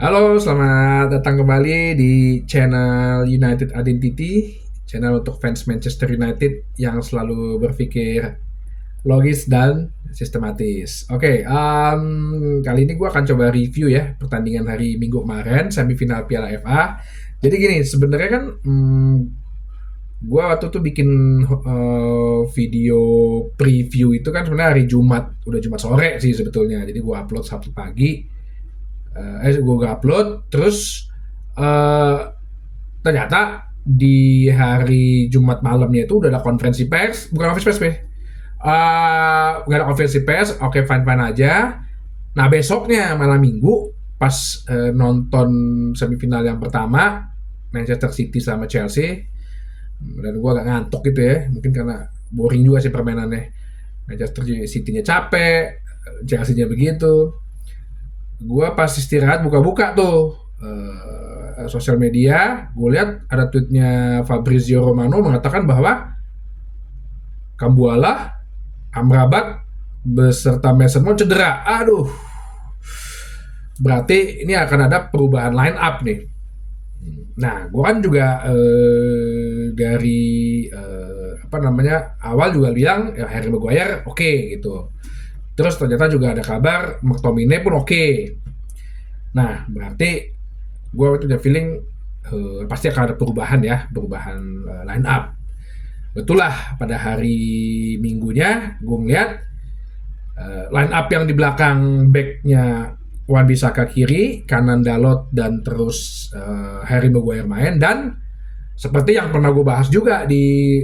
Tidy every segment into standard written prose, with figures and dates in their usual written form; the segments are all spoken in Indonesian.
Halo, selamat datang kembali di channel United Identity, channel untuk fans Manchester United yang selalu berpikir logis dan sistematis. Oke, kali ini gue akan coba review ya pertandingan hari Minggu kemarin, semifinal Piala FA. Jadi gini, sebenarnya kan gue waktu itu bikin video preview itu kan sebenarnya hari Jumat, udah Jumat sore sih sebetulnya. Jadi gue upload Sabtu pagi, gue upload terus eh ternyata di hari Jumat malamnya itu udah ada konferensi pers, bukan konferensi pers, udah ada konferensi pers, oke fine fine aja. Nah besoknya malam minggu pas nonton semifinal yang pertama Manchester City sama Chelsea, dan gue agak ngantuk gitu ya, mungkin karena boring juga sih permainannya. Manchester City-nya capek, Chelsea-nya begitu. Gue pas istirahat buka-buka tuh sosial media, gue lihat ada tweetnya Fabrizio Romano mengatakan bahwa Kambuala, Amrabat beserta Mason Mount cedera. Aduh, berarti ini akan ada perubahan line up nih. Nah, gue kan juga dari apa namanya awal juga bilang ya Harry Maguire oke gitu. Terus ternyata juga ada kabar McTominay pun oke. Nah, berarti gue itu udah feeling pasti akan ada perubahan ya, perubahan line up. Betul lah, pada hari Minggunya gue ngeliat line up yang di belakang backnya Wan Bissaka kiri, kanan Dalot dan terus Harry Maguire main, dan seperti yang pernah gue bahas juga di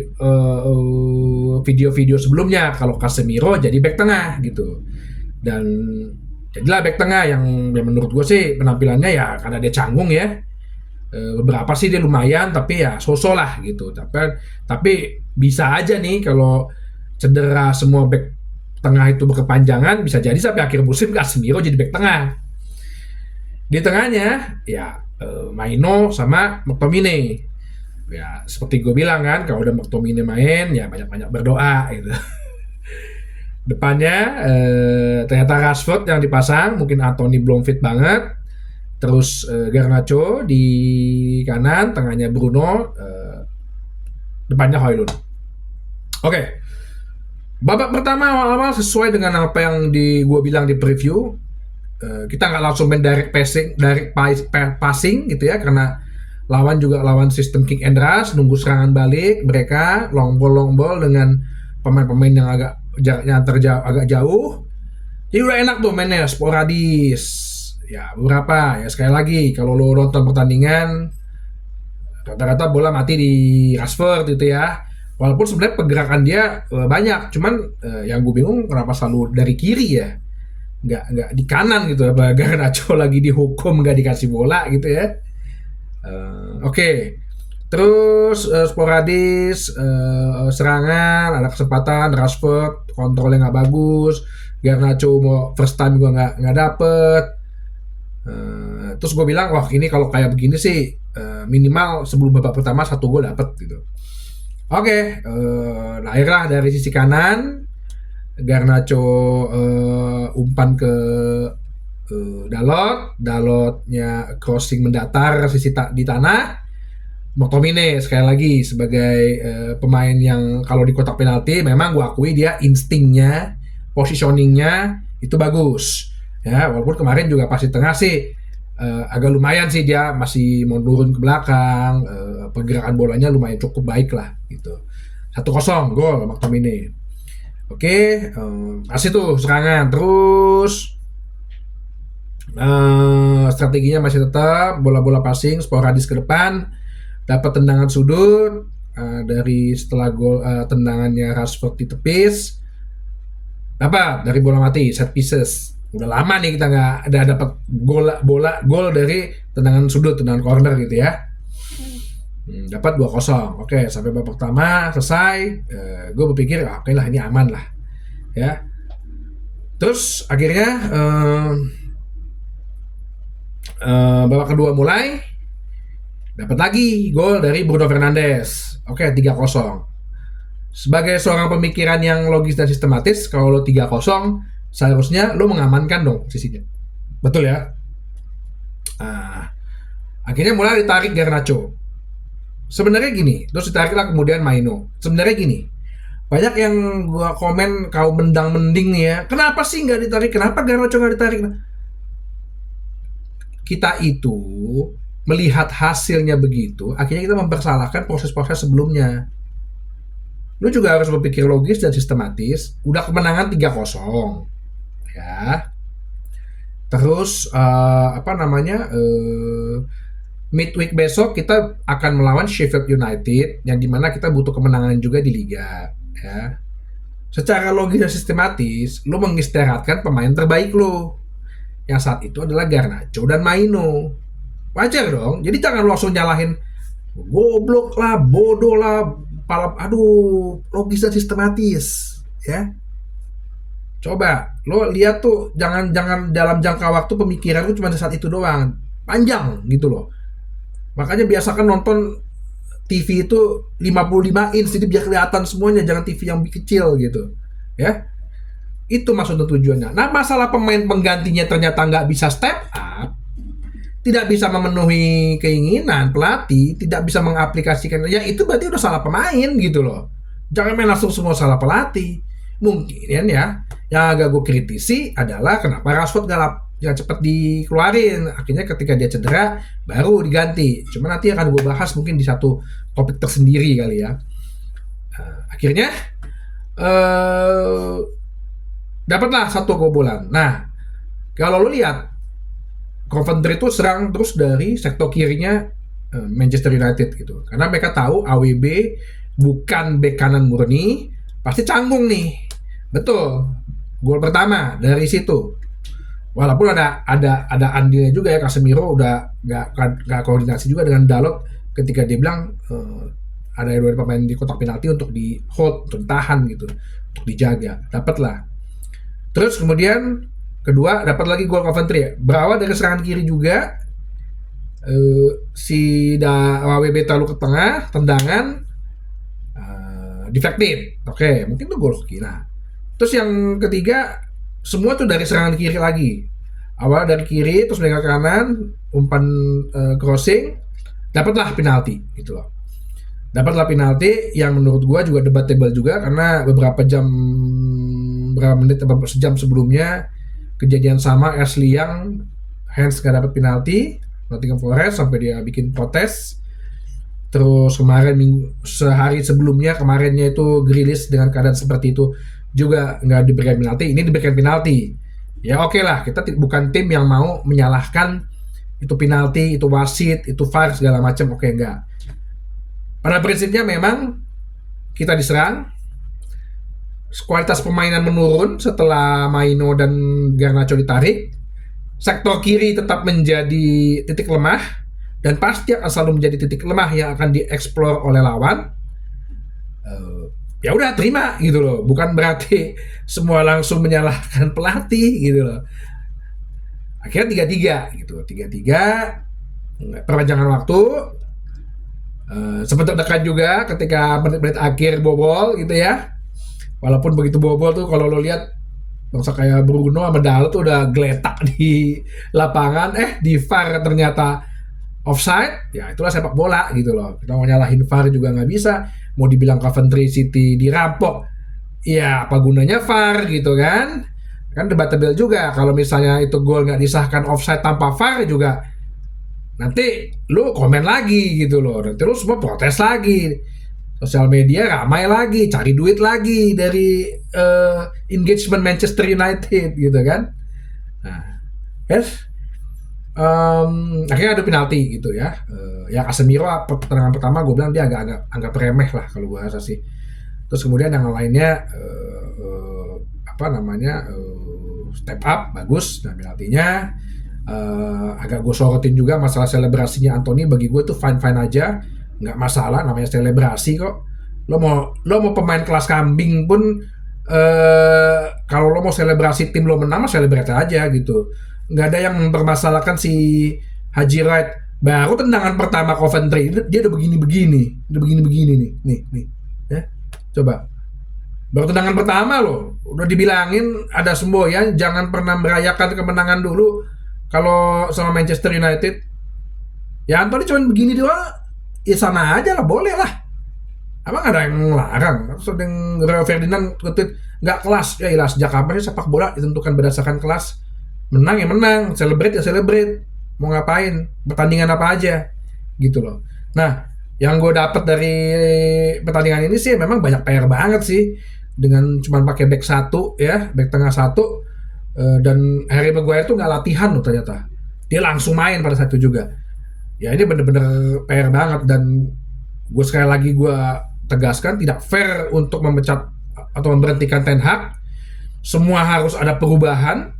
video-video sebelumnya, kalau Casemiro jadi back tengah gitu. Dan jadilah back tengah yang menurut gue sih penampilannya ya karena dia canggung ya. Beberapa sih dia lumayan tapi ya so-so lah gitu. Tapi bisa aja nih kalau cedera semua back tengah itu berkepanjangan, bisa jadi sampai akhir musim Casemiro jadi back tengah. Di tengahnya ya Maino sama McTominay. Ya seperti gue bilang kan, kalau udah McTominay main ya banyak-banyak berdoa gitu. Depannya ternyata Rashford yang dipasang, mungkin Anthony belum fit banget. Terus Garnacho di kanan, tengahnya Bruno, depannya Højlund. Oke, babak pertama awal-awal sesuai dengan apa yang gue bilang di preview. Kita nggak langsung main direct passing, passing gitu ya, karena lawan juga lawan sistem kick and rush, nunggu serangan balik mereka, long ball dengan pemain-pemain yang agak jaraknya agak jauh. Jadi udah enak tuh mainnya, sporadis. Ya beberapa ya, sekali lagi kalau lo nonton pertandingan rata-rata bola mati di Rashford gitu ya. Walaupun sebenarnya pergerakan dia banyak, cuman yang gue bingung kenapa selalu dari kiri ya, nggak di kanan gitu. Apa Garnacho lagi dihukum nggak dikasih bola gitu ya. Oke. Terus sporadis serangan, ada kesempatan Rashford kontrolnya nggak bagus, Garnacho mau first time gue nggak dapet. Terus gue bilang wah ini kalau kayak begini sih minimal sebelum babak pertama satu gol dapet gitu. Oke, lahirlah dari sisi kanan Garnacho umpan ke Dalotnya crossing mendatar sisi di tanah. McTominay sekali lagi sebagai pemain yang kalau di kotak penalti memang gue akui dia instingnya, positioningnya itu bagus ya, walaupun kemarin juga pasti tengah sih agak lumayan sih, dia masih mau turun ke belakang, pergerakan bolanya lumayan cukup baik lah gitu. 1-0 gol McTominay. Oke, masih tuh serangan terus. Strateginya masih tetap bola-bola passing sporadis ke depan, dapat tendangan sudut dari setelah gol, tendangannya Rashford di tepis, dapat dari bola mati set pieces. Udah lama nih kita nggak ada dapat gol dari tendangan sudut, tendangan corner gitu ya. Dapat 2-0. Oke, sampai babak pertama selesai. Gue berpikir oke lah ini aman lah ya. Terus akhirnya babak kedua mulai, dapat lagi gol dari Bruno Fernandes. Oke, 3-0. Sebagai seorang pemikiran yang logis dan sistematis, kalau lo 3-0 seharusnya lo mengamankan dong sisinya. Betul ya? Nah, akhirnya mulai ditarik Garnacho. Sebenarnya gini, terus ditariklah kemudian Maino. Sebenarnya gini, banyak yang gua komen kau mendang mending nih ya. Kenapa sih nggak ditarik? Kenapa Garnacho nggak ditarik? Kita itu melihat hasilnya begitu, akhirnya kita mempersalahkan proses-proses sebelumnya. Lu juga harus berpikir logis dan sistematis. Udah kemenangan 3-0, ya. Terus apa namanya? Midweek besok kita akan melawan Sheffield United yang dimana kita butuh kemenangan juga di liga, ya. Secara logis dan sistematis, lu mengistirahatkan pemain terbaik lu. Yang saat itu adalah Garnacho dan Maino. Wajar dong. Jadi jangan langsung nyalahin goblok lah, bodoh lah, palap, aduh, logis dan sistematis, ya. Coba lo lihat tuh, jangan dalam jangka waktu pemikiran lu cuma saat itu doang, panjang gitu loh. Makanya biasakan nonton TV itu 55 inch jadi biar kelihatan semuanya, jangan TV yang kecil gitu, ya. Itu maksud dan tujuannya. Nah, masalah pemain penggantinya ternyata nggak bisa step up, tidak bisa memenuhi keinginan pelatih, tidak bisa mengaplikasikan, ya itu berarti udah salah pemain gitu loh. Jangan main langsung semua salah pelatih. Mungkin ya, yang agak gue kritisi adalah kenapa Rashford gak cepet dikeluarin. Akhirnya ketika dia cedera baru diganti. Cuma nanti akan gue bahas mungkin di satu topik tersendiri kali ya. Akhirnya dapatlah satu kebobolan. Nah, kalau lo lihat Coventry itu serang terus dari sektor kirinya Manchester United gitu. Karena mereka tahu AWB bukan bek kanan murni, pasti canggung nih. Betul. Gol pertama dari situ. Walaupun ada andilnya juga ya, Casemiro udah nggak koordinasi juga dengan Dalot ketika dia bilang ada dua pemain di kotak penalti untuk di hold, untuk tahan gitu, untuk dijaga. Dapatlah. Terus kemudian kedua dapat lagi gol Coventry ya. Berawal dari serangan kiri juga, si WB terlalu ke tengah, tendangan deflected. Oke, mungkin itu gol kira. Terus yang ketiga semua tuh dari serangan kiri lagi. Awal dari kiri terus mereka ke kanan, umpan crossing, dapatlah penalti gitu loh. Dapatlah penalti yang menurut gua juga debatable juga karena berapa menit, sejam sebelumnya kejadian sama Ashley Young, Hens gak dapat penalti, Nottingham Forest sampai dia bikin protes. Terus kemarin sehari sebelumnya kemarinnya itu Grealish dengan keadaan seperti itu juga nggak diberikan penalti, ini diberikan penalti. Ya oke lah, kita bukan tim yang mau menyalahkan itu penalti, itu wasit, itu VAR segala macam, oke enggak. Pada prinsipnya memang kita diserang, kualitas permainan menurun setelah Maino dan Garnacho ditarik, sektor kiri tetap menjadi titik lemah dan pasti akan selalu menjadi titik lemah yang akan dieksplor oleh lawan. Ya udah terima gitu loh, bukan berarti semua langsung menyalahkan pelatih gitu loh. Akhirnya 3-3 gitu, 3-3 perpanjangan waktu. Sempat dekat juga ketika menit-menit akhir bobol gitu ya. Walaupun begitu bobol tuh kalau lo lihat bangsa kayak Bruno sama Dalot tuh udah geletak di lapangan, di VAR ternyata offside. Ya itulah sepak bola gitu loh, kita mau nyalahin VAR juga nggak bisa. Mau dibilang Coventry City dirampok, ya apa gunanya VAR gitu kan debatable juga. Kalau misalnya itu gol nggak disahkan offside tanpa VAR juga, nanti lu komen lagi gitu loh, nanti lu semua protes lagi, sosial media ramai lagi, cari duit lagi dari engagement Manchester United gitu kan. Nah, akhirnya ada penalti gitu ya. Ya Casemiro pertandingan pertama gue bilang dia agak anggap remeh lah kalau gue rasa sih. Terus kemudian yang lainnya step up bagus dan penaltinya. Agak gue sorotin juga masalah selebrasinya Anthony. Bagi gue tuh fine aja, nggak masalah, namanya selebrasi kok. Lo mau pemain kelas kambing pun kalau lo mau selebrasi tim lo menang, selebrasi aja gitu. Nggak ada yang mempermasalahkan si Haji Wright. Baru tendangan pertama Coventry dia udah begini nih ya. Coba baru tendangan pertama lo udah dibilangin ada semboyan, jangan pernah merayakan kemenangan dulu. Kalau sama Manchester United, ya Anthony cuma begini doang, ya sama aja lah, boleh lah. Emang ada yang melarang? Terus ada yang Rio Ferdinand tweet nggak kelas, ya ilah sejak kapan sih sepak bola ditentukan berdasarkan kelas? Menang ya menang, celebrate ya celebrate, mau ngapain, pertandingan apa aja, gitu loh. Nah, yang gue dapat dari pertandingan ini sih memang banyak PR banget sih, dengan cuma pakai back satu ya, back tengah satu, dan Harry Maguire tuh nggak latihan loh ternyata, dia langsung main pada saat itu juga. Ya ini bener-bener PR banget, dan gue sekali lagi gue tegaskan tidak fair untuk memecat atau memberhentikan Ten Hag. Semua harus ada perubahan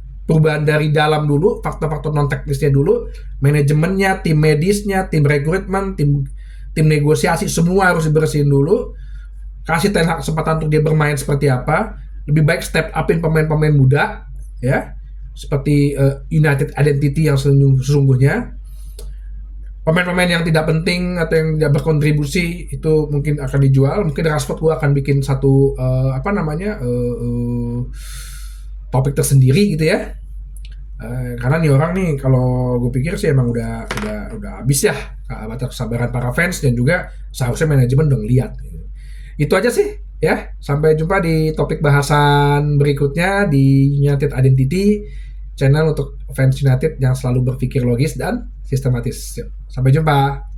dari dalam dulu, faktor-faktor non teknisnya dulu, manajemennya, tim medisnya, tim rekrutmen, tim negosiasi, semua harus dibersihin dulu. Kasih Ten Hag kesempatan untuk dia bermain seperti apa. Lebih baik step upin pemain-pemain muda, ya, seperti United Identity yang sesungguhnya. Pemain-pemain yang tidak penting atau yang tidak berkontribusi itu mungkin akan dijual. Mungkin Rashford gue akan bikin satu topik tersendiri gitu ya. Karena nih orang nih kalau gue pikir sih emang udah habis ya batas kesabaran para fans, dan juga seharusnya manajemen udah ngeliat. Itu aja sih ya. Sampai jumpa di topik bahasan berikutnya di United Identity, channel untuk fans United yang selalu berpikir logis dan sistematis. Sampai jumpa.